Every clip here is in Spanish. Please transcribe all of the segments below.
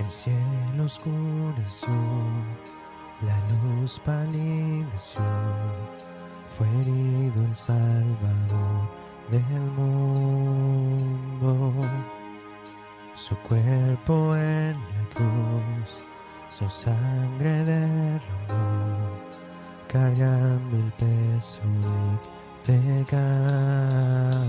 El cielo oscureció, la luz palideció, fue herido el Salvador del mundo. Su cuerpo en la cruz, su sangre derramó, cargando el peso del pecado.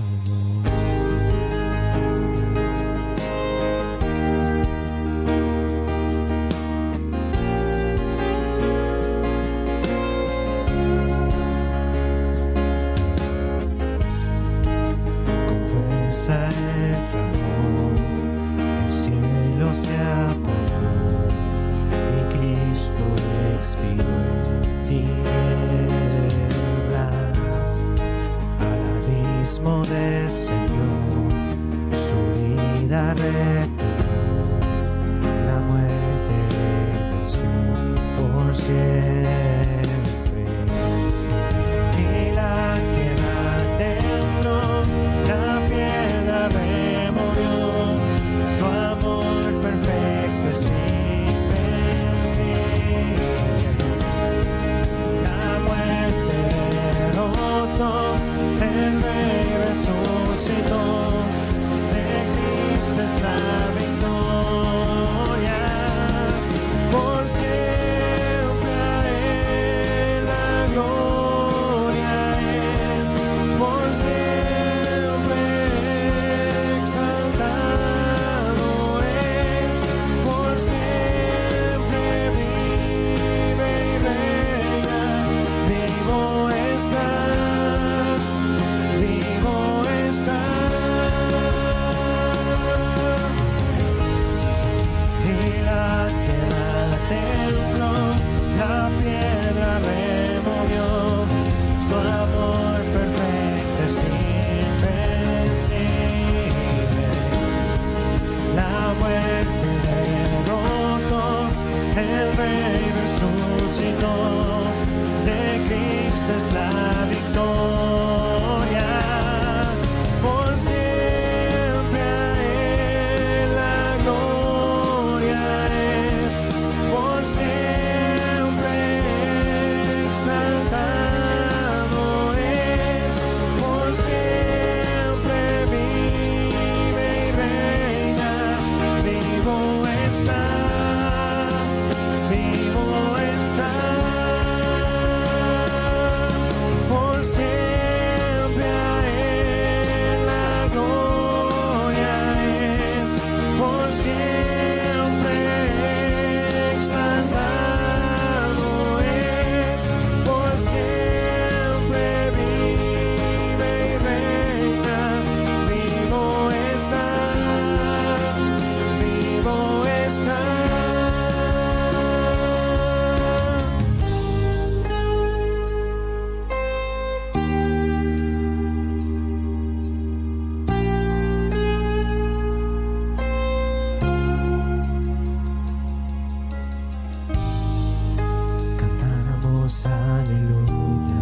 Se apagó y Cristo expiró en tinieblas. Al abismo descendió, su vida retornó, la muerte venció por siempre. Y la tierra tembló, la piedra removió, su amor perfecto es invencible. La muerte derrotó, el Rey resucitó, de Cristo es la victoria. Por siempre a Él la gloria es, por siempre exaltado. Por siempre vive y reina, vivo está, vivo está. Y la tierra tembló, la piedra removió, su amor perfecto es invencible. La muerte derrotó, el Rey resucitó, de Cristo es la victoria. Por siempre a Él la gloria es, por siempre exaltado es, por siempre vive y reina, vivo está, vivo está. Por siempre a Él la gloria es, por siempre exaltado es, por siempre vive y reina, vivo está, vivo está. Cantamos aleluya,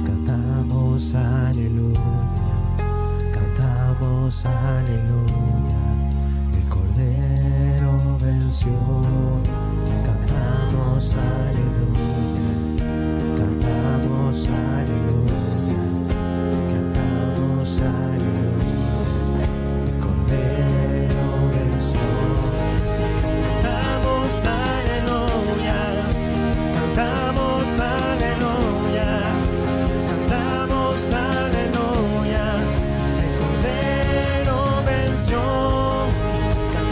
cantamos aleluya, cantamos aleluya, el Cordero venció. Cantamos aleluya, cantamos aleluya, cantamos aleluya, el Cordero venció. Cantamos aleluya, cantamos aleluya, cantamos aleluya, el Cordero venció.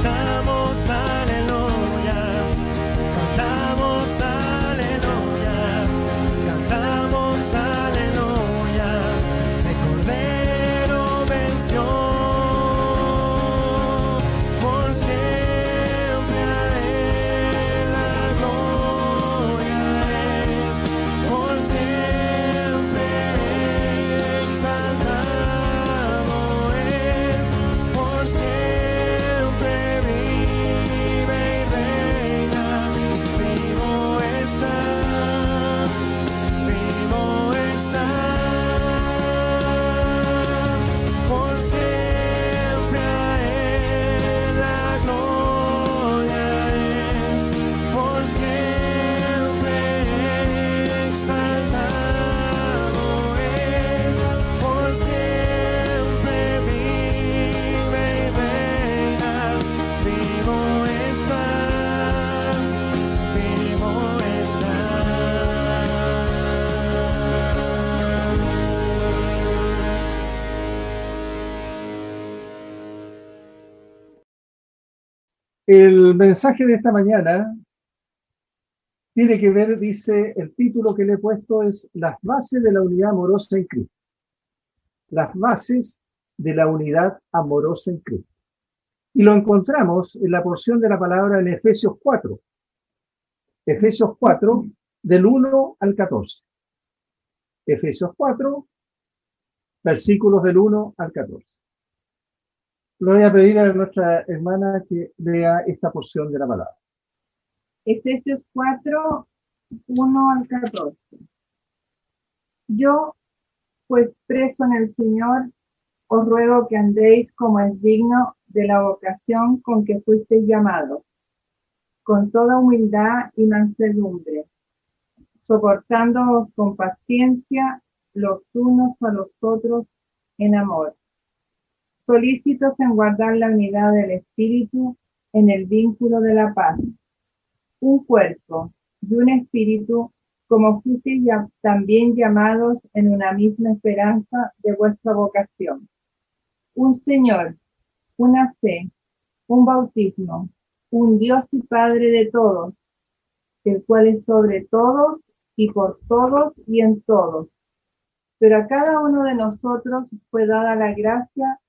Cantamos aleluya, cantamos aleluya, cantamos aleluya. El mensaje de esta mañana tiene que ver, dice, el título que le he puesto es Las bases de la unidad amorosa en Cristo. Las bases de la unidad amorosa en Cristo. Y lo encontramos en la porción de la palabra en Efesios 4. Efesios 4, del 1 al 14. Efesios 4, versículos del 1 al 14. Le voy a pedir a nuestra hermana que lea esta porción de la palabra. Efesios 4, 1 al 14. Yo, pues preso en el Señor, os ruego que andéis como es digno de la vocación con que fuisteis llamados, con toda humildad y mansedumbre, soportándoos con paciencia los unos a los otros en amor, solícitos en guardar la unidad del Espíritu en el vínculo de la paz, un cuerpo y un espíritu, como fuisteis también llamados en una misma esperanza de vuestra vocación. Un Señor, una fe, un bautismo, un Dios y Padre de todos, el cual es sobre todos y por todos y en todos. Pero a cada uno de nosotros fue dada la gracia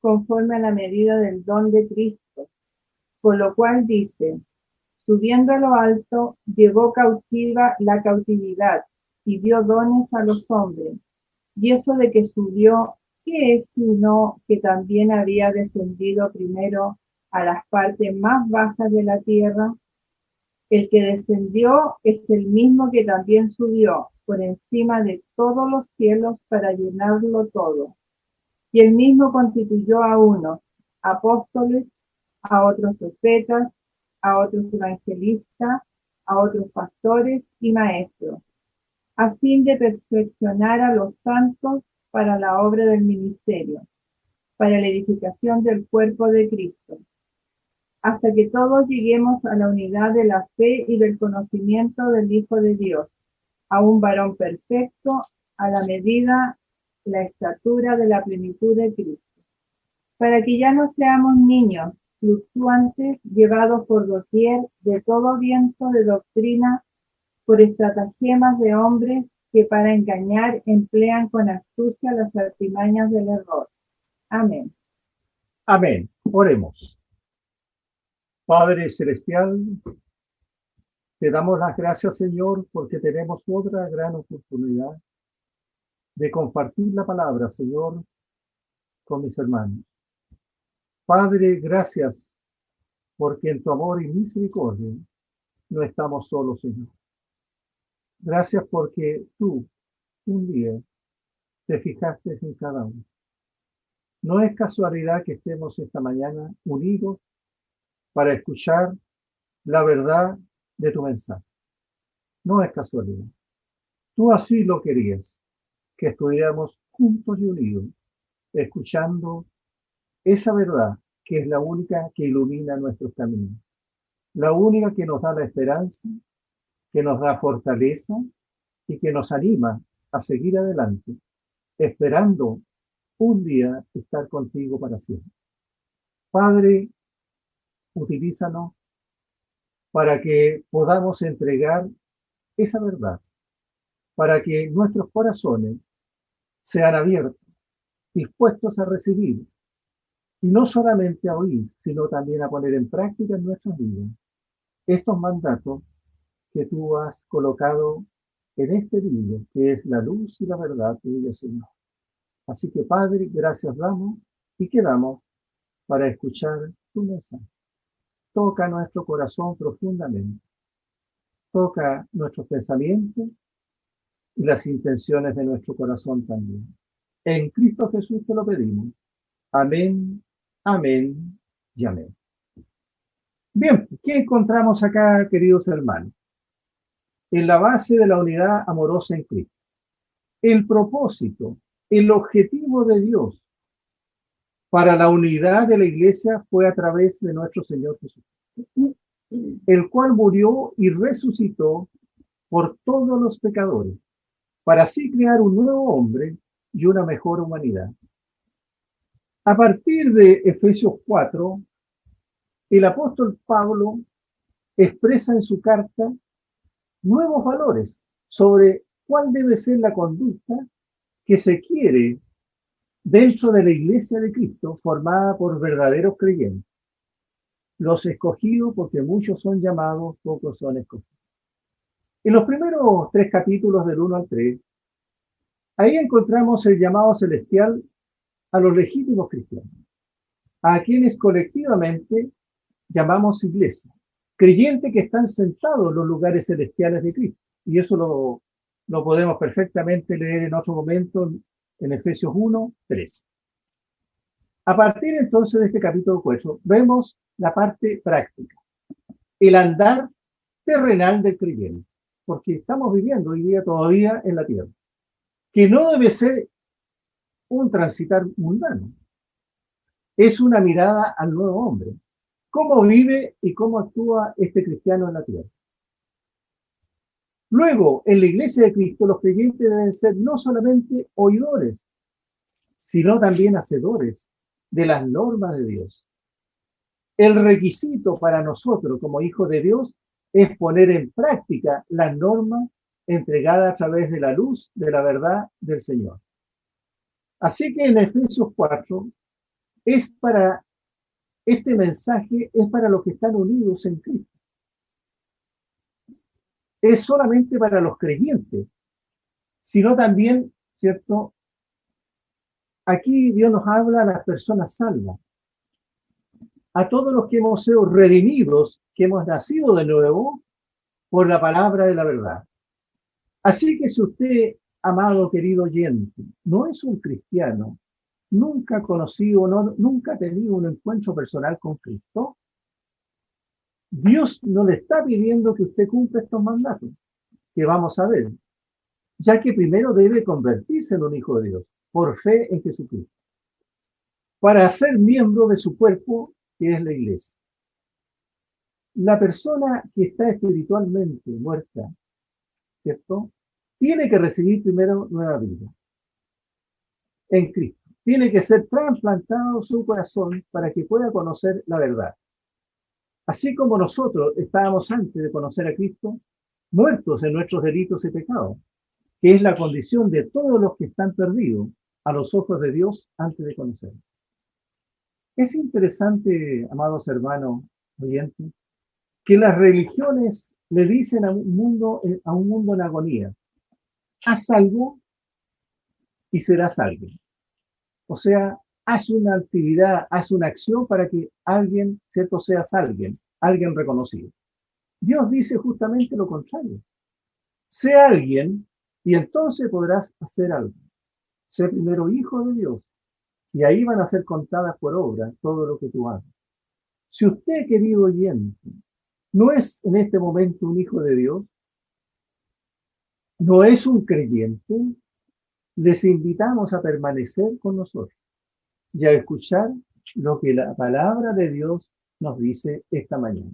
conforme a la medida del don de Cristo, por lo cual dice, subiendo a lo alto, llevó cautiva la cautividad y dio dones a los hombres. Y eso de que subió, ¿qué es sino que también había descendido primero a las partes más bajas de la tierra? El que descendió es el mismo que también subió por encima de todos los cielos para llenarlo todo. Y él mismo constituyó a unos apóstoles, a otros profetas, a otros evangelistas, a otros pastores y maestros, a fin de perfeccionar a los santos para la obra del ministerio, para la edificación del cuerpo de Cristo, hasta que todos lleguemos a la unidad de la fe y del conocimiento del Hijo de Dios, a un varón perfecto, a la medida, la estatura de la plenitud de Cristo, para que ya no seamos niños fluctuantes, llevados por doquier de todo viento de doctrina, por estratagemas de hombres que para engañar emplean con astucia las artimañas del error. Amén. Amén. Oremos. Padre Celestial, te damos las gracias, Señor, porque tenemos otra gran oportunidad de compartir la palabra, Señor, con mis hermanos. Padre, gracias, porque en tu amor y misericordia no estamos solos, Señor. Gracias porque tú, un día, te fijaste en cada uno. No es casualidad que estemos esta mañana unidos para escuchar la verdad de tu mensaje. No es casualidad. Tú así lo querías, que estuviéramos juntos y unidos, escuchando esa verdad que es la única que ilumina nuestros caminos, la única que nos da la esperanza, que nos da fortaleza y que nos anima a seguir adelante, esperando un día estar contigo para siempre. Padre, utilízanos para que podamos entregar esa verdad, para que nuestros corazones sean abiertos, dispuestos a recibir, y no solamente a oír, sino también a poner en práctica en nuestras vidas estos mandatos que tú has colocado en este libro, que es la luz y la verdad tuya, Señor. Así que, Padre, gracias damos y quedamos para escuchar tu mensaje. Toca nuestro corazón profundamente. Toca nuestros pensamientos y las intenciones de nuestro corazón también. En Cristo Jesús te lo pedimos. Amén, amén y amén. Bien, ¿qué encontramos acá, queridos hermanos? En la base de la unidad amorosa en Cristo. El propósito, el objetivo de Dios para la unidad de la iglesia fue a través de nuestro Señor Jesucristo, el cual murió y resucitó por todos los pecadores, para así crear un nuevo hombre y una mejor humanidad. A partir de Efesios 4, el apóstol Pablo expresa en su carta nuevos valores sobre cuál debe ser la conducta que se quiere dentro de la iglesia de Cristo formada por verdaderos creyentes. Los escogidos, porque muchos son llamados, pocos son escogidos. En los primeros 3 capítulos del 1 al 3, ahí encontramos el llamado celestial a los legítimos cristianos, a quienes colectivamente llamamos iglesia, creyentes que están sentados en los lugares celestiales de Cristo. Y eso lo podemos perfectamente leer en otro momento en Efesios 1, 3. A partir entonces de este capítulo 4, vemos la parte práctica, el andar terrenal del creyente, porque estamos viviendo hoy día todavía en la tierra, que no debe ser un transitar mundano, es una mirada al nuevo hombre, cómo vive y cómo actúa este cristiano en la tierra. Luego, en la iglesia de Cristo, los creyentes deben ser no solamente oidores, sino también hacedores de las normas de Dios. El requisito para nosotros como hijos de Dios es poner en práctica las normas entregadas a través de la luz de la verdad del Señor. Así que en Efesios 4, este mensaje es para los que están unidos en Cristo. Es solamente para los creyentes, sino también, ¿cierto? Aquí Dios nos habla a las personas salvas, a todos los que hemos sido redimidos, que hemos nacido de nuevo por la palabra de la verdad. Así que si usted, amado, querido oyente, no es un cristiano, nunca ha conocido, nunca ha tenido un encuentro personal con Cristo, Dios no le está pidiendo que usted cumpla estos mandatos, que vamos a ver, ya que primero debe convertirse en un hijo de Dios, por fe en Jesucristo, para ser miembro de su cuerpo, que es la iglesia. La persona que está espiritualmente muerta, ¿cierto?, tiene que recibir primero nueva vida en Cristo. Tiene que ser trasplantado su corazón para que pueda conocer la verdad. Así como nosotros estábamos antes de conocer a Cristo, muertos en nuestros delitos y pecados, que es la condición de todos los que están perdidos a los ojos de Dios antes de conocerlo. Es interesante, amados hermanos oyentes, que las religiones le dicen a un mundo en agonía: haz algo y serás alguien. O sea, haz una actividad, haz una acción para que alguien, ¿cierto?, seas alguien reconocido. Dios dice justamente lo contrario. Sé alguien y entonces podrás hacer algo. Sé primero hijo de Dios y ahí van a ser contadas por obra todo lo que tú hagas. Si usted, querido oyente, no es en este momento un hijo de Dios, no es un creyente, les invitamos a permanecer con nosotros y a escuchar lo que la palabra de Dios nos dice esta mañana.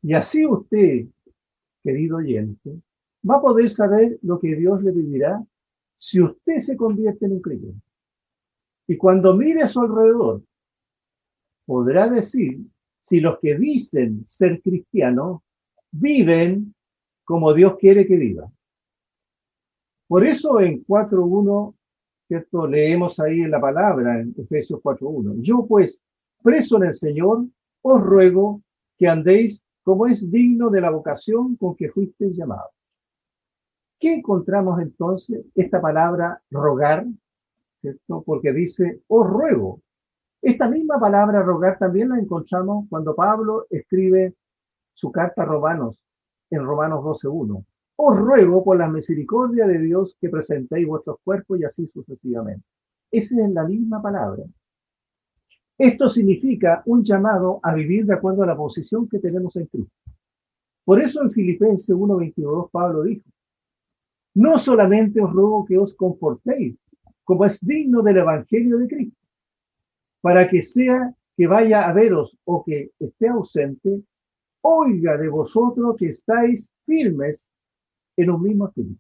Y así usted, querido oyente, va a poder saber lo que Dios le pedirá si usted se convierte en un creyente. Y cuando mire a su alrededor, podrá decir si los que dicen ser cristianos viven como Dios quiere que vivan. Por eso en 4.1, ¿cierto?, leemos ahí en la palabra, en Efesios 4.1. Yo pues, preso en el Señor, os ruego que andéis como es digno de la vocación con que fuisteis llamados. ¿Qué encontramos entonces? Esta palabra rogar, ¿cierto?, porque dice, os ruego. Esta misma palabra rogar también la encontramos cuando Pablo escribe su carta a Romanos, en Romanos 12.1. Os ruego por la misericordia de Dios que presentéis vuestros cuerpos y así sucesivamente. Esa es la misma palabra. Esto significa un llamado a vivir de acuerdo a la posición que tenemos en Cristo. Por eso en Filipenses 1:22 Pablo dijo, no solamente os ruego que os comportéis como es digno del Evangelio de Cristo, para que sea que vaya a veros o que esté ausente, oiga de vosotros que estáis firmes en un mismo espíritu,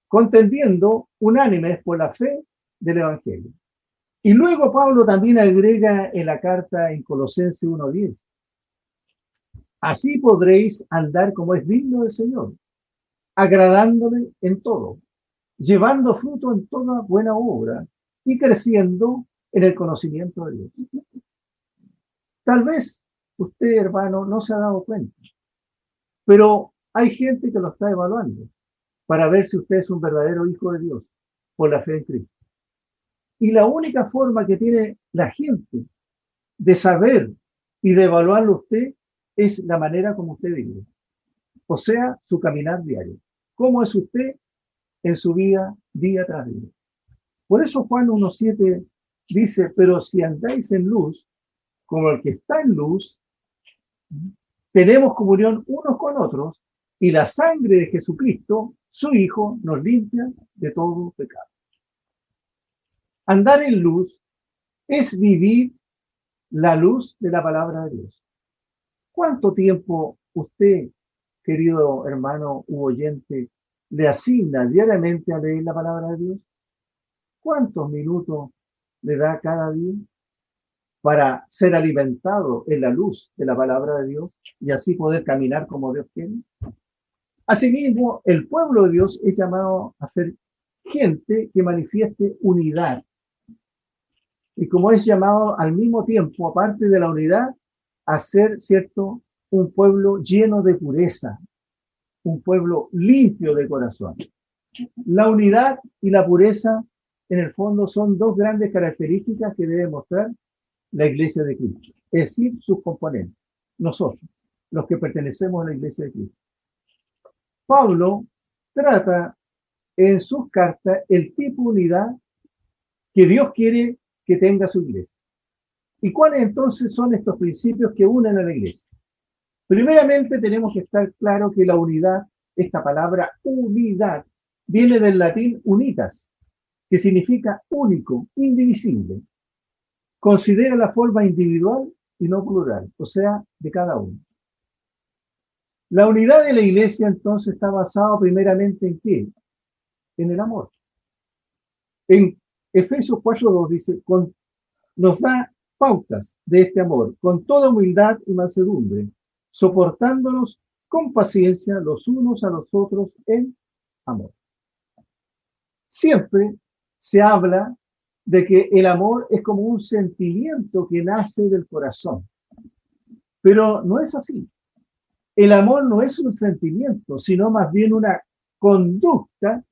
contendiendo unánimes por la fe del Evangelio, Y luego Pablo también agrega en la carta en Colosenses 1:10. Así podréis andar como es digno del Señor, agradándole en todo, llevando fruto en toda buena obra y creciendo en el conocimiento de Dios. Tal vez usted, hermano, no se ha dado cuenta, pero hay gente que lo está evaluando para ver si usted es un verdadero hijo de Dios por la fe en Cristo. Y la única forma que tiene la gente de saber y de evaluarlo a usted es la manera como usted vive, o sea, su caminar diario. ¿Cómo es usted en su vida, día tras día? Por eso Juan 1:7 dice, pero si andáis en luz, como el que está en luz, tenemos comunión unos con otros, y la sangre de Jesucristo, su Hijo, nos limpia de todo pecado. Andar en luz es vivir la luz de la palabra de Dios. ¿Cuánto tiempo usted, querido hermano u oyente, le asigna diariamente a leer la palabra de Dios? ¿Cuántos minutos le da cada día para ser alimentado en la luz de la palabra de Dios y así poder caminar como Dios quiere? Asimismo, el pueblo de Dios es llamado a ser gente que manifieste unidad. Y como es llamado al mismo tiempo, aparte de la unidad, a ser, ¿cierto?, un pueblo lleno de pureza, un pueblo limpio de corazón. La unidad y la pureza, en el fondo, son dos grandes características que debe mostrar la Iglesia de Cristo, es decir, sus componentes, nosotros, los que pertenecemos a la Iglesia de Cristo. Pablo trata en sus cartas el tipo de unidad que Dios quiere que tenga su Iglesia. ¿Y cuáles entonces son estos principios que unen a la Iglesia? Primeramente tenemos que estar claro que la unidad, esta palabra unidad, viene del latín unitas, que significa único, indivisible. Considera la forma individual y no plural, o sea, de cada uno. La unidad de la Iglesia entonces está basada primeramente ¿en qué? En el amor. En Efesios 4:2 dice, nos da pautas de este amor, con toda humildad y mansedumbre, soportándonos con paciencia los unos a los otros en amor. Siempre se habla de que el amor es como un sentimiento que nace del corazón, pero no es así. El amor no es un sentimiento, sino más bien una conducta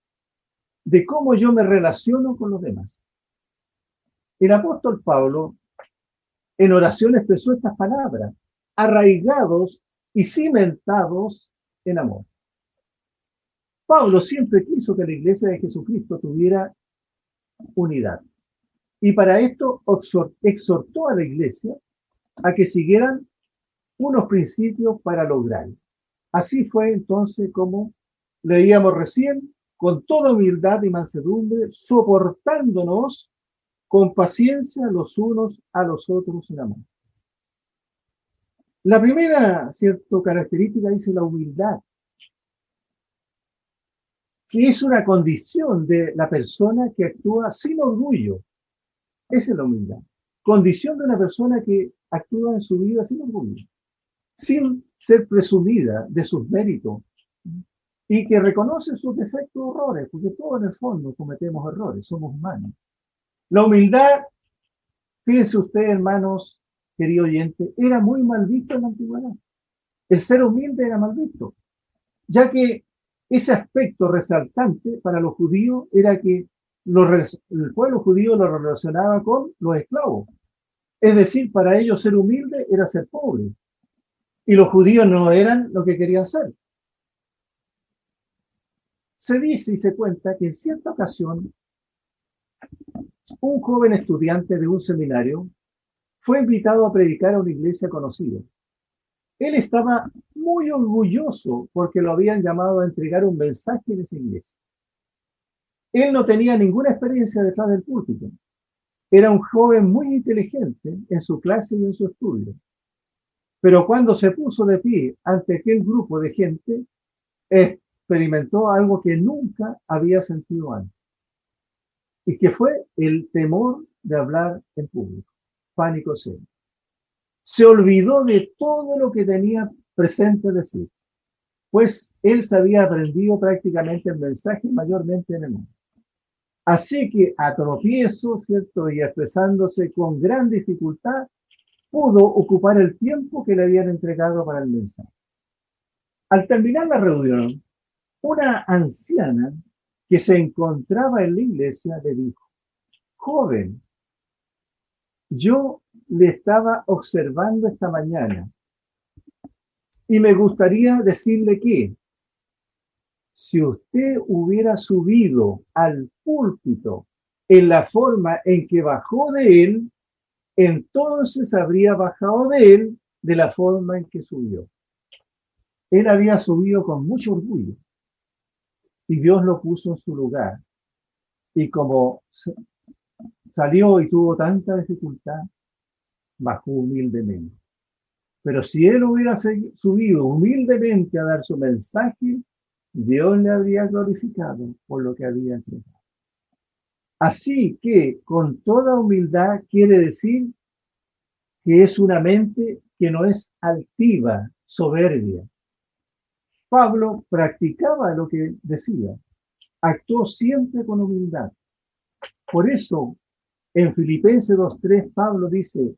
de cómo yo me relaciono con los demás. El apóstol Pablo en oración expresó estas palabras, arraigados y cimentados en amor. Pablo siempre quiso que la Iglesia de Jesucristo tuviera unidad. Y para esto exhortó a la Iglesia a que siguieran unos principios para lograrlo. Así fue entonces como leíamos recién, con toda humildad y mansedumbre, soportándonos con paciencia los unos a los otros en amor. La primera, cierto, característica dice la humildad, que es una condición de la persona que actúa sin orgullo. Esa es la humildad. Condición de una persona que actúa en su vida sin orgullo, sin ser presumida de sus méritos y que reconoce sus defectos o errores, porque todos en el fondo cometemos errores, somos humanos. La humildad, fíjense ustedes, hermanos, querido oyente, era muy mal visto en la antigüedad. El ser humilde era mal visto, ya que ese aspecto resaltante para los judíos era que el pueblo judío lo relacionaba con los esclavos. Es decir, para ellos ser humilde era ser pobre. Y los judíos no eran lo que querían ser. Se dice y se cuenta que en cierta ocasión un joven estudiante de un seminario fue invitado a predicar a una iglesia conocida. Él estaba muy orgulloso porque lo habían llamado a entregar un mensaje en esa iglesia. Él no tenía ninguna experiencia detrás del púlpito. Era un joven muy inteligente en su clase y en su estudio. Pero cuando se puso de pie ante aquel grupo de gente, experimentó algo que nunca había sentido antes. Y que fue el temor de hablar en público. Pánico serio. Se olvidó de todo lo que tenía presente decir, pues él se había aprendido prácticamente el mensaje mayormente en el mundo. Así que a tropiezo, ¿cierto? Y expresándose con gran dificultad, pudo ocupar el tiempo que le habían entregado para el mensaje. Al terminar la reunión, una anciana que se encontraba en la iglesia le dijo: joven, yo le estaba observando esta mañana y me gustaría decirle que si usted hubiera subido al púlpito en la forma en que bajó de él, entonces habría bajado de él de la forma en que subió. Él había subido con mucho orgullo y Dios lo puso en su lugar. Y como salió y tuvo tanta dificultad, bajó humildemente. Pero si él hubiera subido humildemente a dar su mensaje, Dios le habría glorificado por lo que había entregado. Así que con toda humildad quiere decir que es una mente que no es altiva, soberbia. Pablo practicaba lo que decía, actuó siempre con humildad. Por eso, en Filipenses 2:3, Pablo dice: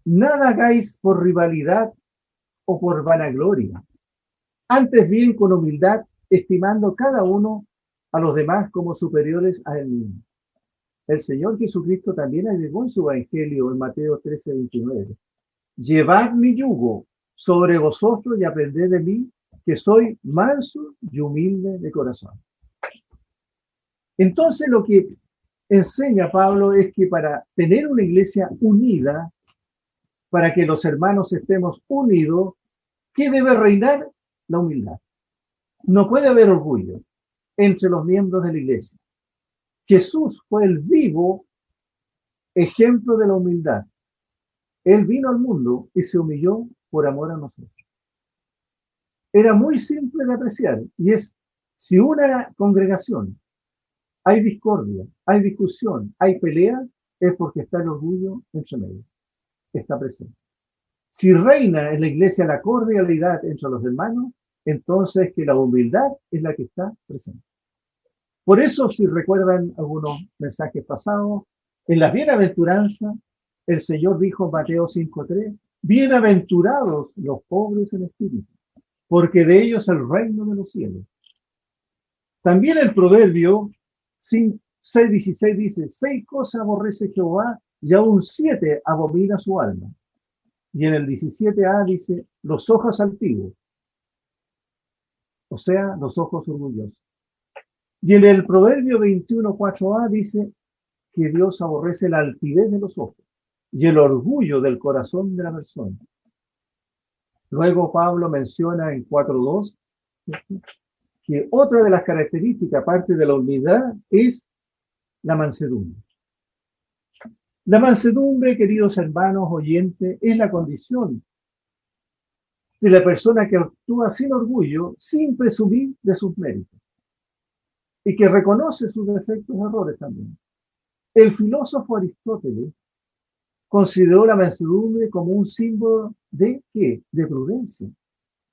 nada hagáis por rivalidad o por vanagloria, antes bien con humildad, estimando cada uno a los demás como superiores a él mismo. El Señor Jesucristo también agregó en su evangelio en Mateo 13:29: llevad mi yugo sobre vosotros y aprended de mí, que soy manso y humilde de corazón. Entonces lo que enseña Pablo es que para tener una iglesia unida, para que los hermanos estemos unidos, ¿qué debe reinar? La humildad. No puede haber orgullo entre los miembros de la iglesia. Jesús fue el vivo ejemplo de la humildad. Él vino al mundo y se humilló por amor a nosotros. Era muy simple de apreciar, y es: si una congregación hay discordia, hay discusión, hay pelea, es porque está el orgullo entre medio, está presente. Si reina en la iglesia la cordialidad entre los hermanos, entonces que la humildad es la que está presente. Por eso, si recuerdan algunos mensajes pasados, en las bienaventuranzas, el Señor dijo en Mateo 5:3: bienaventurados los pobres en espíritu, porque de ellos es el reino de los cielos. También el Proverbio 6:16 dice: 6 cosas aborrece Jehová, y aún 7 abomina su alma. Y en el 17a dice: los ojos altivos, o sea, los ojos orgullosos. Y en el Proverbio 21:4a dice que Dios aborrece la altivez de los ojos y el orgullo del corazón de la persona. Luego Pablo menciona en 4:2 que otra de las características, aparte de la humildad, es la mansedumbre. La mansedumbre, queridos hermanos oyentes, es la condición de la persona que actúa sin orgullo, sin presumir de sus méritos, y que reconoce sus defectos y errores también. El filósofo Aristóteles consideró la mansedumbre como un símbolo de ¿qué? De prudencia,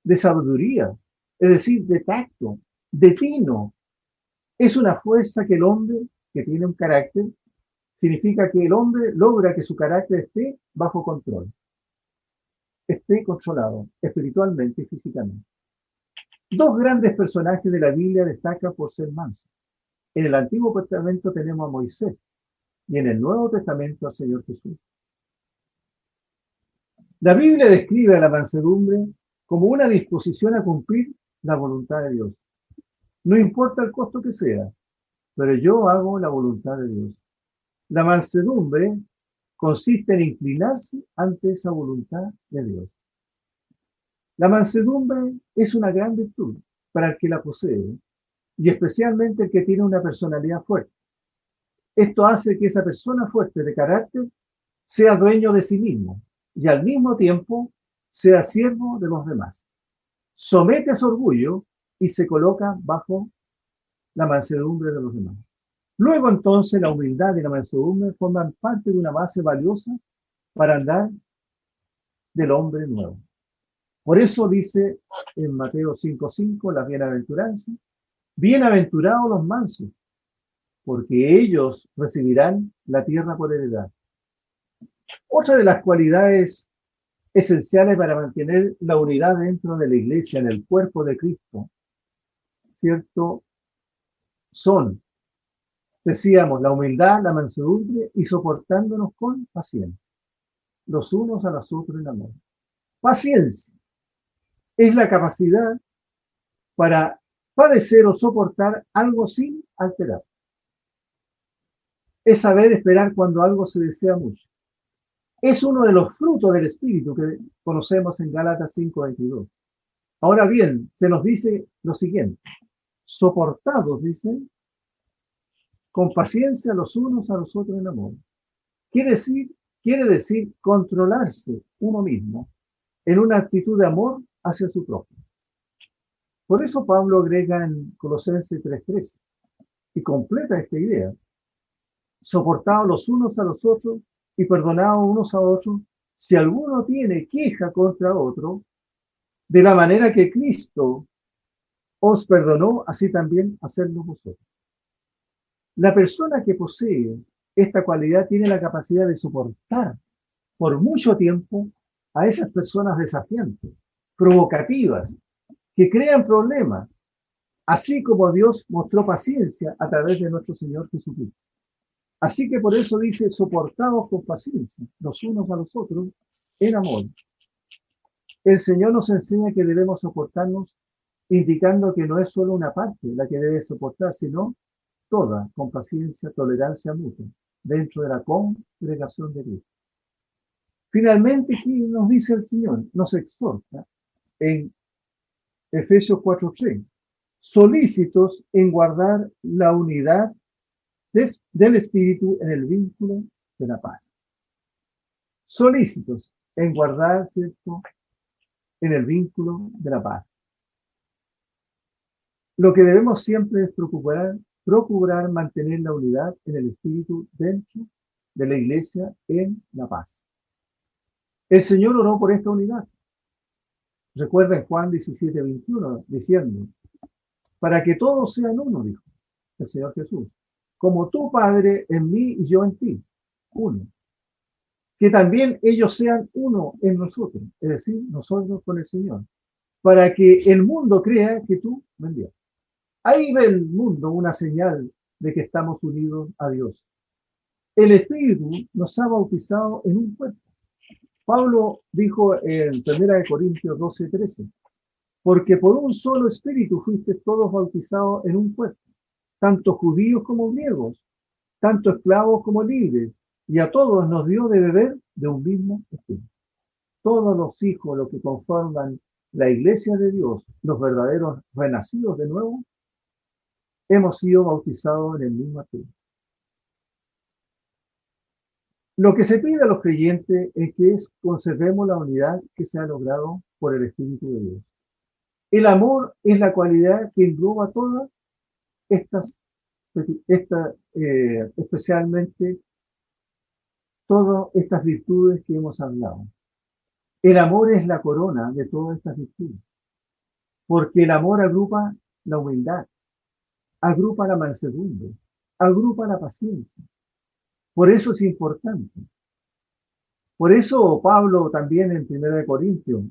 de sabiduría, es decir, de tacto, de tino. Es una fuerza que el hombre, que tiene un carácter, significa que el hombre logra que su carácter esté bajo control, esté controlado espiritualmente y físicamente. Dos grandes personajes de la Biblia destacan por ser mansos. En el Antiguo Testamento tenemos a Moisés y en el Nuevo Testamento al Señor Jesús. La Biblia describe a la mansedumbre como una disposición a cumplir la voluntad de Dios. No importa el costo que sea, pero yo hago la voluntad de Dios. La mansedumbre consiste en inclinarse ante esa voluntad de Dios. La mansedumbre es una gran virtud para el que la posee, y especialmente el que tiene una personalidad fuerte. Esto hace que esa persona fuerte de carácter sea dueño de sí mismo y al mismo tiempo sea siervo de los demás. Somete a su orgullo y se coloca bajo la mansedumbre de los demás. Luego entonces la humildad y la mansedumbre forman parte de una base valiosa para andar del hombre nuevo. Por eso dice en Mateo 5:5 la bienaventuranza, bienaventurados los mansos, porque ellos recibirán la tierra por heredad. Otra de las cualidades esenciales para mantener la unidad dentro de la iglesia, en el cuerpo de Cristo, ¿cierto? Son, decíamos, la humildad, la mansedumbre y soportándonos con paciencia, los unos a los otros en amor. Paciencia es la capacidad para padecer o soportar algo sin alterar. Es saber esperar cuando algo se desea mucho. Es uno de los frutos del Espíritu que conocemos en Gálatas 5:22. Ahora bien, se nos dice lo siguiente: soportados, dice, con paciencia los unos a los otros en amor. Quiere decir controlarse uno mismo en una actitud de amor hacia su prójimo. Por eso Pablo agrega en Colosenses 3:13 y completa esta idea: soportados los unos a los otros y perdonados unos a otros, si alguno tiene queja contra otro, de la manera que Cristo os perdonó, así también hacedlo vosotros. La persona que posee esta cualidad tiene la capacidad de soportar por mucho tiempo a esas personas desafiantes, provocativas, que crean problemas, así como Dios mostró paciencia a través de nuestro Señor Jesucristo. Así que por eso dice, soportados con paciencia los unos a los otros en amor. El Señor nos enseña que debemos soportarnos, indicando que no es solo una parte la que debe soportar, sino toda, con paciencia, tolerancia mutua, dentro de la congregación de Cristo. Finalmente, ¿qué nos dice el Señor? Nos exhorta en Efesios 4:3, solícitos en guardar la unidad del Espíritu en el vínculo de la paz. Solícitos en guardar, ¿cierto?, en el vínculo de la paz. Lo que debemos siempre es procurar mantener la unidad en el Espíritu dentro de la iglesia en la paz. El Señor oró por esta unidad. Recuerda en Juan 17:21, diciendo, para que todos sean uno, dijo el Señor Jesús, como tú, Padre, en mí y yo en ti, uno. Que también ellos sean uno en nosotros, es decir, nosotros con el Señor, para que el mundo crea que tú me envías. Ahí ve el mundo una señal de que estamos unidos a Dios. El Espíritu nos ha bautizado en un cuerpo. Pablo dijo en 1 Corintios 12:13, porque por un solo Espíritu fuiste todos bautizados en un cuerpo, tanto judíos como griegos, tanto esclavos como libres, y a todos nos dio de beber de un mismo espíritu. Todos los hijos, los que conforman la iglesia de Dios, los verdaderos renacidos de nuevo, hemos sido bautizados en el mismo espíritu. Lo que se pide a los creyentes es que conservemos la unidad que se ha logrado por el Espíritu de Dios. El amor es la cualidad que engloba todas especialmente todas estas virtudes que hemos hablado. El amor es la corona de todas estas virtudes, porque el amor agrupa la humildad, agrupa la mansedumbre, agrupa la paciencia. Por eso es importante. Por eso Pablo también en 1 Corintios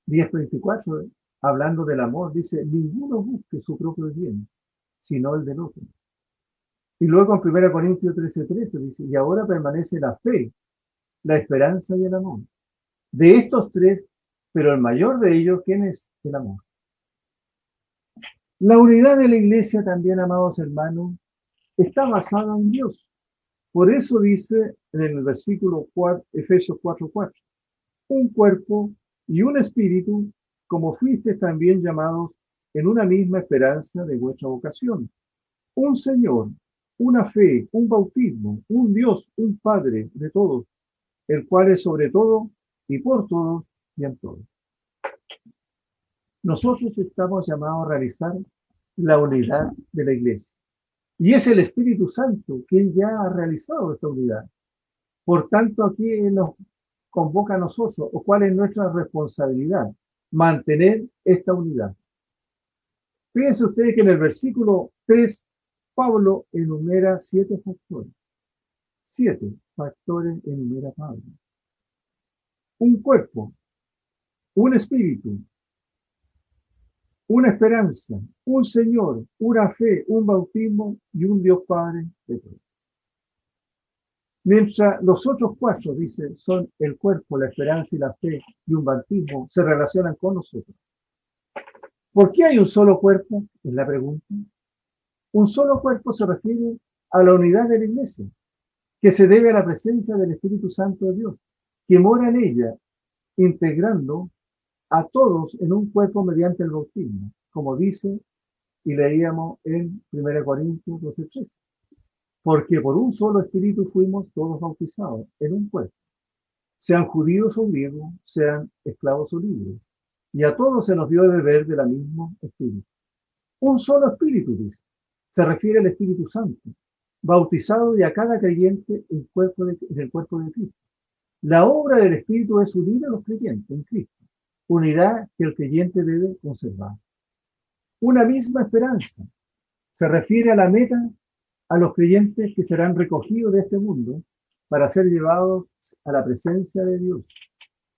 10:24, hablando del amor, dice, ninguno busque su propio bien, sino el del otro. Y luego en 1 Corintios 13:13 dice, y ahora permanece la fe, la esperanza y el amor. De estos tres, pero el mayor de ellos, ¿quién es? El amor. La unidad de la iglesia también, amados hermanos, está basada en Dios. Por eso dice en el versículo 4, Efesios 4:4, un cuerpo y un espíritu, como fuisteis también llamados en una misma esperanza de vuestra vocación. Un Señor, una fe, un bautismo, un Dios, un Padre de todos, el cual es sobre todo y por todos y en todos. Nosotros estamos llamados a realizar la unidad de la iglesia. Y es el Espíritu Santo quien ya ha realizado esta unidad. Por tanto, aquí nos convoca a nosotros, o cuál es nuestra responsabilidad, mantener esta unidad. Fíjense ustedes que en el versículo 3, Pablo enumera 7 factores. 7 factores enumera Pablo. Un cuerpo, un espíritu, una esperanza, un Señor, una fe, un bautismo y un Dios Padre de todos. Mientras los otros 4, dice, son el cuerpo, la esperanza y la fe y un bautismo, se relacionan con nosotros. ¿Por qué hay un solo cuerpo? Es la pregunta. Un solo cuerpo se refiere a la unidad de la iglesia, que se debe a la presencia del Espíritu Santo de Dios, que mora en ella, integrando a todos en un cuerpo mediante el bautismo, como dice y leíamos en 1 Corintios 12:13. Porque por un solo espíritu fuimos todos bautizados en un cuerpo, sean judíos o griegos, sean esclavos o libres, y a todos se nos dio de beber de la misma espíritu. Un solo espíritu, dice, se refiere al Espíritu Santo, bautizado de a cada creyente en el cuerpo de Cristo. La obra del Espíritu es unir a los creyentes en Cristo, unidad que el creyente debe conservar. Una misma esperanza se refiere a la meta, a los creyentes que serán recogidos de este mundo para ser llevados a la presencia de Dios,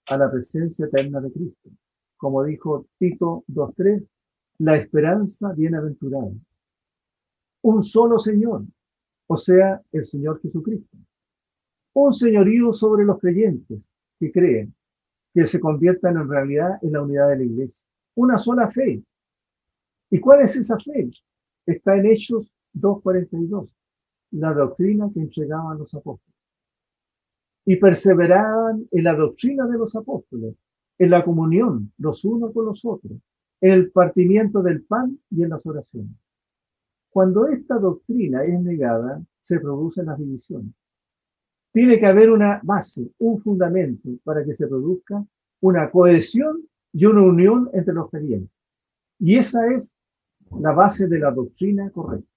a la presencia eterna de Cristo. Como dijo Tito 2:3, la esperanza bienaventurada. Un solo Señor, o sea, el Señor Jesucristo. Un señorío sobre los creyentes que creen, que se conviertan en realidad en la unidad de la iglesia. Una sola fe. ¿Y cuál es esa fe? Está en Hechos 2:42, la doctrina que entregaban los apóstoles. Y perseveraban en la doctrina de los apóstoles, en la comunión los unos con los otros, en el partimiento del pan y en las oraciones. Cuando esta doctrina es negada, se producen las divisiones. Tiene que haber una base, un fundamento para que se produzca una cohesión y una unión entre los creyentes. Y esa es la base de la doctrina correcta.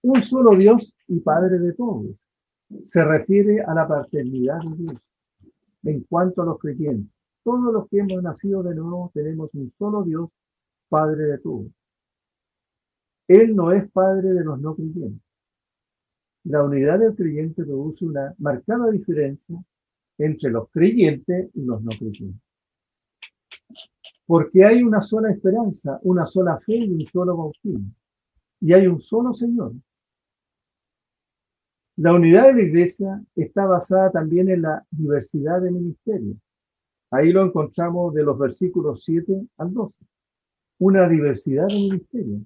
Un solo Dios y Padre de todos. Se refiere a la paternidad de Dios. En cuanto a los creyentes, todos los que hemos nacido de nuevo tenemos un solo Dios, Padre de todos. Él no es Padre de los no creyentes. La unidad del creyente produce una marcada diferencia entre los creyentes y los no creyentes. Porque hay una sola esperanza, una sola fe y un solo bautismo. Y hay un solo Señor. La unidad de la iglesia está basada también en la diversidad de ministerios. Ahí lo encontramos de los versículos 7 al 12. Una diversidad de ministerios.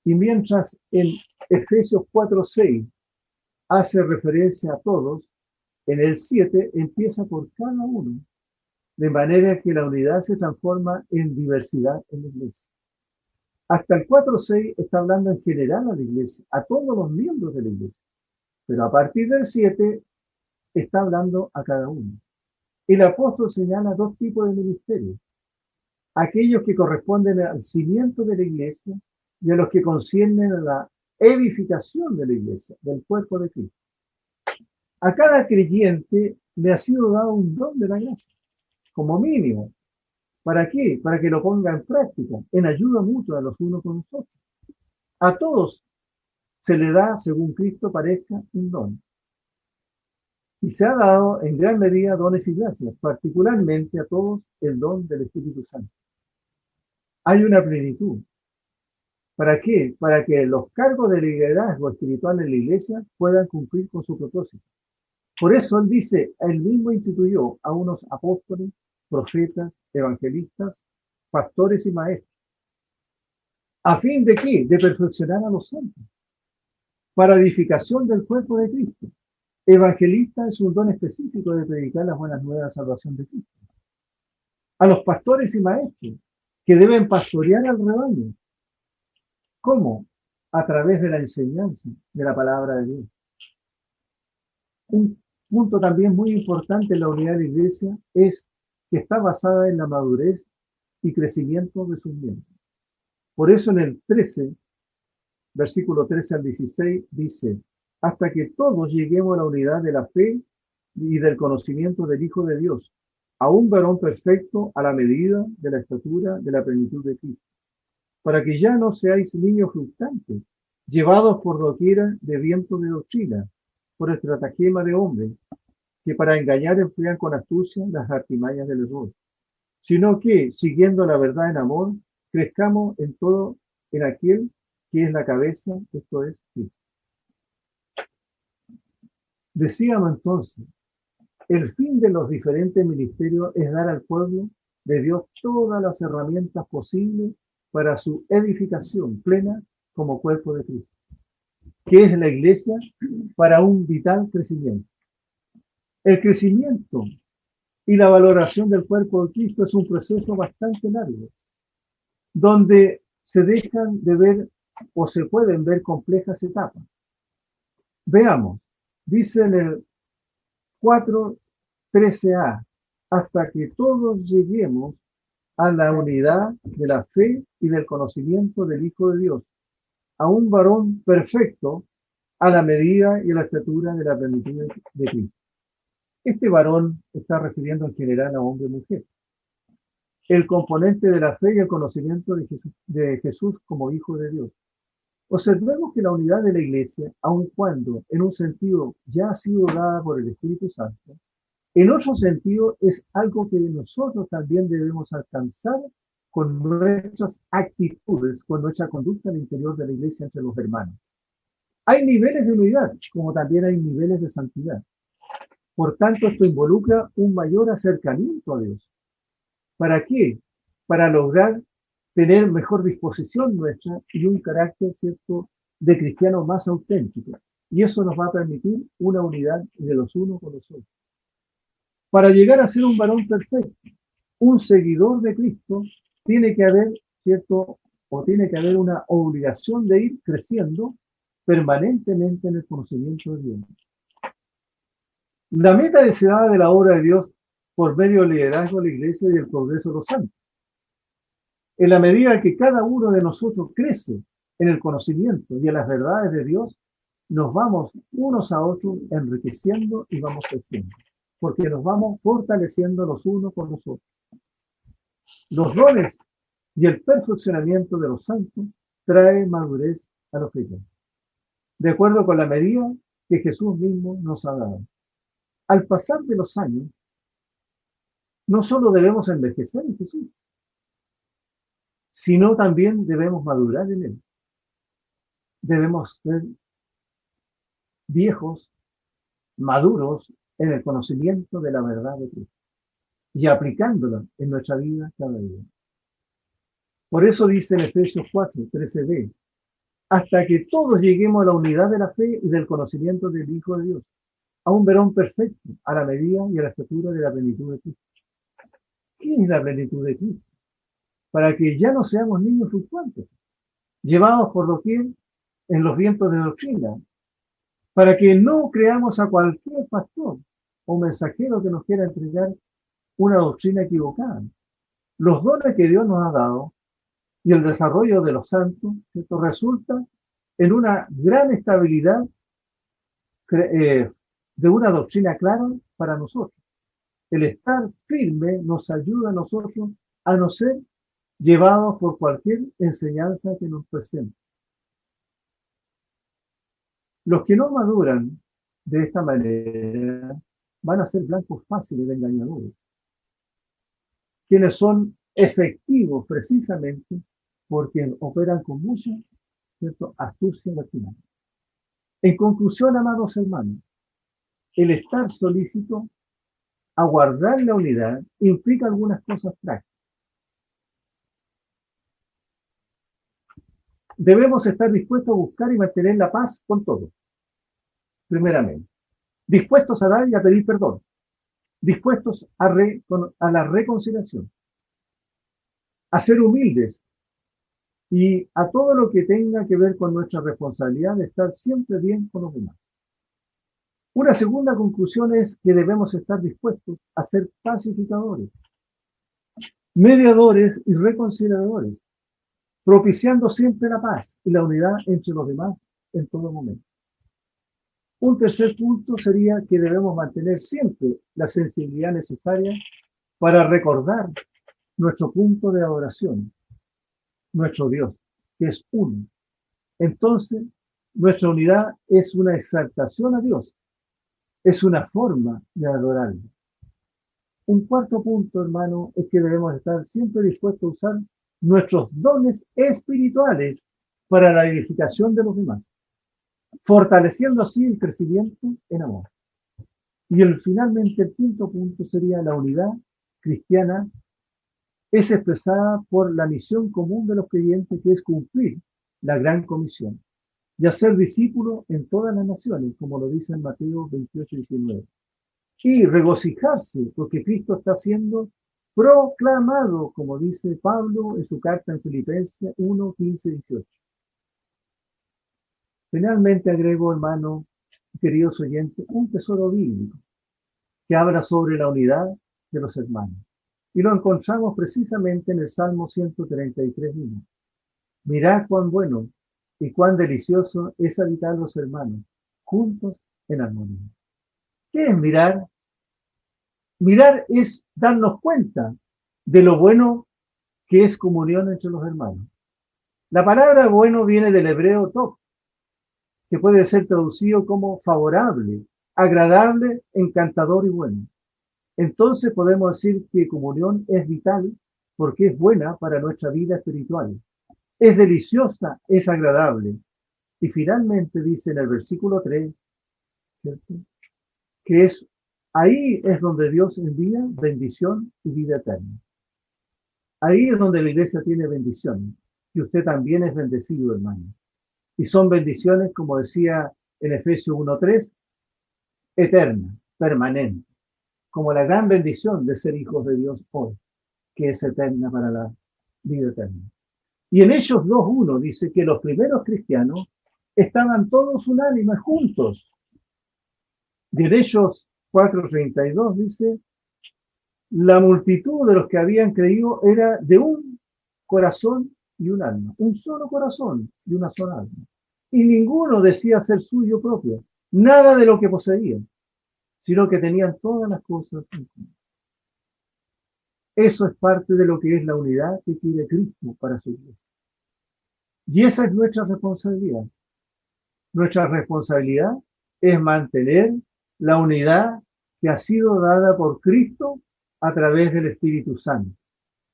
Y mientras en Efesios 4:6 hace referencia a todos, en el 7 empieza por cada uno, de manera que la unidad se transforma en diversidad en la iglesia. Hasta el 4:6 está hablando en general a la iglesia, a todos los miembros de la iglesia. Pero a partir del 7 está hablando a cada uno. El apóstol señala 2 tipos de ministerios. Aquellos que corresponden al cimiento de la iglesia y a los que conciernen a la edificación de la iglesia, del cuerpo de Cristo. A cada creyente le ha sido dado un don de la gracia, como mínimo. ¿Para qué? Para que lo ponga en práctica, en ayuda mutua los unos con los otros. A todos se le da, según Cristo parezca, un don. Y se ha dado en gran medida dones y gracias, particularmente a todos el don del Espíritu Santo. Hay una plenitud. ¿Para qué? Para que los cargos de liderazgo espiritual en la iglesia puedan cumplir con su propósito. Por eso él dice, él mismo instituyó a unos apóstoles, profetas, evangelistas, pastores y maestros. ¿A fin de qué? De perfeccionar a los santos, para edificación del cuerpo de Cristo. Evangelista es un don específico de predicar las buenas nuevas de salvación de Cristo. A los pastores y maestros, que deben pastorear al rebaño. ¿Cómo? A través de la enseñanza de la palabra de Dios. Un punto también muy importante en la unidad de la iglesia es que está basada en la madurez y crecimiento de sus miembros. Por eso en el 13 versículo 13 al 16, dice, hasta que todos lleguemos a la unidad de la fe y del conocimiento del Hijo de Dios, a un varón perfecto a la medida de la estatura de la plenitud de Cristo, para que ya no seáis niños fluctuantes, llevados por doquiera de viento de doctrina, por estratagema de hombres, que para engañar emplean con astucia las artimañas del error, sino que, siguiendo la verdad en amor, crezcamos en todo en aquel que es la cabeza, esto es Cristo. Decíamos entonces, el fin de los diferentes ministerios es dar al pueblo de Dios todas las herramientas posibles para su edificación plena como cuerpo de Cristo, que es la iglesia para un vital crecimiento. El crecimiento y la valoración del cuerpo de Cristo es un proceso bastante largo, donde se dejan de ver o se pueden ver complejas etapas. Veamos, dice en el 4:13a, hasta que todos lleguemos a la unidad de la fe y del conocimiento del Hijo de Dios, a un varón perfecto a la medida y a la estatura de la plenitud de Cristo. Este varón está refiriendo en general a hombre y mujer. El componente de la fe y el conocimiento de Jesús como Hijo de Dios. Observemos que la unidad de la Iglesia, aun cuando en un sentido ya ha sido dada por el Espíritu Santo, en otro sentido es algo que nosotros también debemos alcanzar con nuestras actitudes, con nuestra conducta al interior de la Iglesia entre los hermanos. Hay niveles de unidad, como también hay niveles de santidad. Por tanto, esto involucra un mayor acercamiento a Dios. ¿Para qué? Para lograr tener mejor disposición nuestra y un carácter, ¿cierto?, de cristiano más auténtico. Y eso nos va a permitir una unidad de los unos con los otros. Para llegar a ser un varón perfecto, un seguidor de Cristo, tiene que haber, ¿cierto?, o tiene que haber una obligación de ir creciendo permanentemente en el conocimiento de Dios. La meta deseada de la obra de Dios por medio del liderazgo de la Iglesia y el progreso de los santos. En la medida que cada uno de nosotros crece en el conocimiento y en las verdades de Dios, nos vamos unos a otros enriqueciendo y vamos creciendo, porque nos vamos fortaleciendo los unos con los otros. Los dones y el perfeccionamiento de los santos trae madurez a los creyentes, de acuerdo con la medida que Jesús mismo nos ha dado. Al pasar de los años, no solo debemos envejecer en Jesús, sino también debemos madurar en Él. Debemos ser viejos, maduros en el conocimiento de la verdad de Cristo y aplicándola en nuestra vida cada día. Por eso dice en Efesios 4:13b, hasta que todos lleguemos a la unidad de la fe y del conocimiento del Hijo de Dios, a un varón perfecto, a la medida y a la estatura de la plenitud de Cristo. ¿Qué es la plenitud de Cristo? Para que ya no seamos niños fluctuantes, llevados por doquier en los vientos de doctrina, para que no creamos a cualquier pastor o mensajero que nos quiera entregar una doctrina equivocada. Los dones que Dios nos ha dado y el desarrollo de los santos, esto resulta en una gran estabilidad de una doctrina clara para nosotros. El estar firme nos ayuda a nosotros a no ser llevados por cualquier enseñanza que nos presente. Los que no maduran de esta manera van a ser blancos fáciles de engañadores, quienes son efectivos precisamente porque operan con mucha, ¿cierto?, astucia al final. En conclusión, amados hermanos, el estar solícito a guardar la unidad implica algunas cosas prácticas. Debemos estar dispuestos a buscar y mantener la paz con todos, primeramente. Dispuestos a dar y a pedir perdón. Dispuestos a la reconciliación. A ser humildes y a todo lo que tenga que ver con nuestra responsabilidad de estar siempre bien con los demás. Una segunda conclusión es que debemos estar dispuestos a ser pacificadores, mediadores y reconciliadores, propiciando siempre la paz y la unidad entre los demás en todo momento. Un tercer punto sería que debemos mantener siempre la sensibilidad necesaria para recordar nuestro punto de adoración, nuestro Dios, que es uno. Entonces, nuestra unidad es una exaltación a Dios, es una forma de adorarlo. Un cuarto punto, hermano, es que debemos estar siempre dispuestos a usar nuestros dones espirituales para la edificación de los demás, fortaleciendo así el crecimiento en amor. Y finalmente, el quinto punto sería la unidad cristiana es expresada por la misión común de los creyentes, que es cumplir la gran comisión y hacer discípulos en todas las naciones, como lo dice en Mateo 28:19. Y regocijarse porque Cristo está siendo proclamado, como dice Pablo en su carta en Filipenses 1:15-18. Finalmente agrego, hermano, queridos oyentes, un tesoro bíblico que habla sobre la unidad de los hermanos. Y lo encontramos precisamente en el Salmo 133:1. Mirad cuán bueno y cuán delicioso es habitar los hermanos juntos en armonía. ¿Qué es mirar? Mirar es darnos cuenta de lo bueno que es comunión entre los hermanos. La palabra bueno viene del hebreo tov, que puede ser traducido como favorable, agradable, encantador y bueno. Entonces podemos decir que comunión es vital porque es buena para nuestra vida espiritual. Es deliciosa, es agradable. Y finalmente dice en el versículo 3, ¿cierto?, que ahí es donde Dios envía bendición y vida eterna. Ahí es donde la iglesia tiene bendición. Y usted también es bendecido, hermano. Y son bendiciones, como decía en Efesios 1:3, eternas, permanentes. Como la gran bendición de ser hijos de Dios hoy, que es eterna para la vida eterna. Y en Hechos 2:1 dice que los primeros cristianos estaban todos unánimes juntos. Y en Hechos 4:32 dice, la multitud de los que habían creído era de un corazón y un alma, un solo corazón y una sola alma. Y ninguno decía ser suyo propio, nada de lo que poseían, sino que tenían todas las cosas en común. Eso es parte de lo que es la unidad que quiere Cristo para su iglesia. Y esa es nuestra responsabilidad. Nuestra responsabilidad es mantener la unidad que ha sido dada por Cristo a través del Espíritu Santo.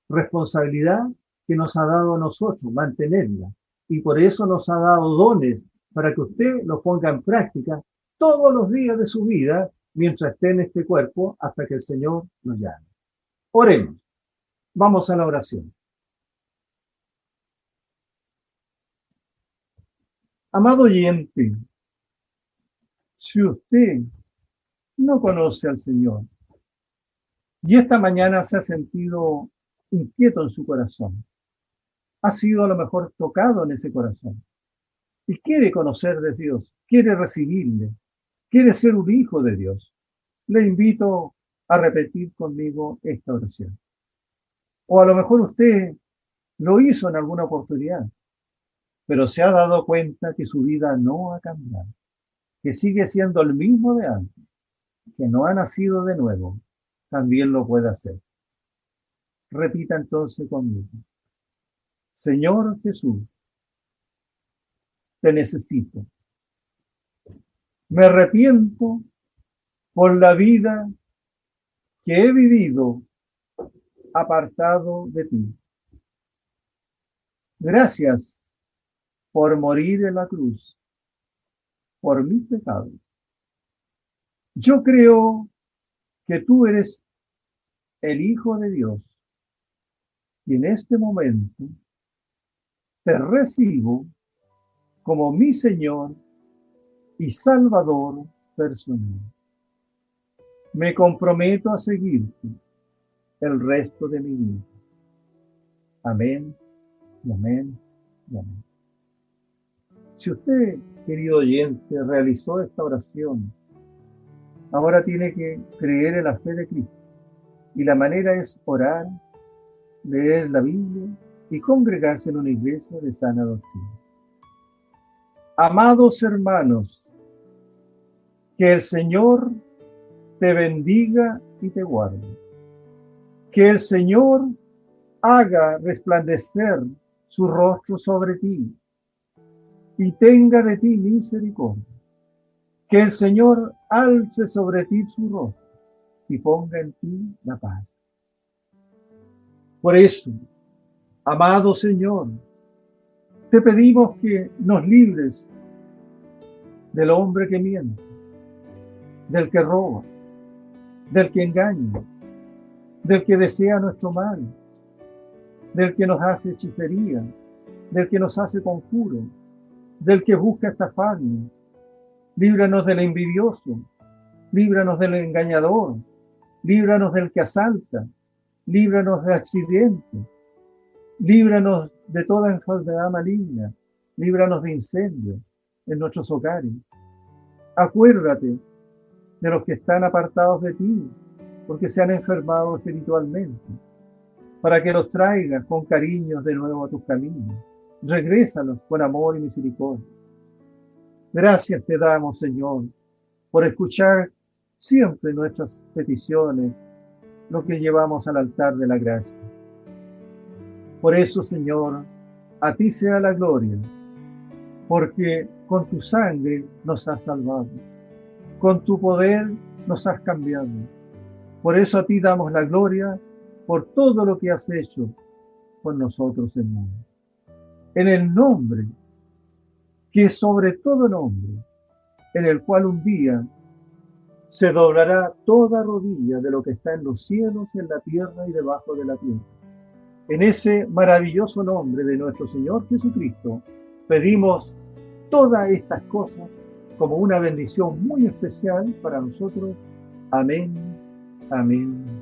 Responsabilidad que nos ha dado a nosotros, mantenerla. Y por eso nos ha dado dones para que usted los ponga en práctica todos los días de su vida mientras esté en este cuerpo hasta que el Señor nos llame. Oremos. Vamos a la oración. Amado oyente, si usted no conoce al Señor y esta mañana se ha sentido inquieto en su corazón, ha sido a lo mejor tocado en ese corazón y quiere conocer de Dios, quiere recibirle, quiere ser un hijo de Dios, le invito a repetir conmigo esta oración. O a lo mejor usted lo hizo en alguna oportunidad, pero se ha dado cuenta que su vida no ha cambiado, que sigue siendo el mismo de antes, que no ha nacido de nuevo. También lo puede hacer. Repita entonces conmigo. Señor Jesús, te necesito. Me arrepiento por la vida que he vivido apartado de ti. Gracias por morir en la cruz por mis pecados. Yo creo que tú eres el Hijo de Dios y en este momento te recibo como mi Señor y Salvador personal. Me comprometo a seguirte el resto de mi vida. Amén, y amén, y amén. Si usted, querido oyente, realizó esta oración, ahora tiene que creer en la fe de Cristo. Y la manera es orar, leer la Biblia y congregarse en una iglesia de sana doctrina. Amados hermanos, que el Señor te bendiga y te guarde. Que el Señor haga resplandecer su rostro sobre ti y tenga de ti misericordia. Que el Señor alce sobre ti su rostro y ponga en ti la paz. Por eso, amado Señor, te pedimos que nos libres del hombre que miente, del que roba, del que engaña, del que desea nuestro mal, del que nos hace hechicería, del que nos hace conjuro, del que busca estafarnos. Líbranos del envidioso, líbranos del engañador, líbranos del que asalta, líbranos de accidentes, líbranos de toda enfermedad maligna, líbranos de incendios en nuestros hogares. Acuérdate de los que están apartados de ti, porque se han enfermado espiritualmente, para que los traigas con cariño de nuevo a tus caminos. Regrésalos con amor y misericordia. Gracias te damos, Señor, por escuchar siempre nuestras peticiones, lo que llevamos al altar de la gracia. Por eso, Señor, a ti sea la gloria, porque con tu sangre nos has salvado, con tu poder nos has cambiado. Por eso a ti damos la gloria por todo lo que has hecho con nosotros, Señor. En el nombre que es sobre todo nombre, en el cual un día se doblará toda rodilla de lo que está en los cielos, en la tierra y debajo de la tierra. En ese maravilloso nombre de nuestro Señor Jesucristo, pedimos todas estas cosas como una bendición muy especial para nosotros. Amén, amén.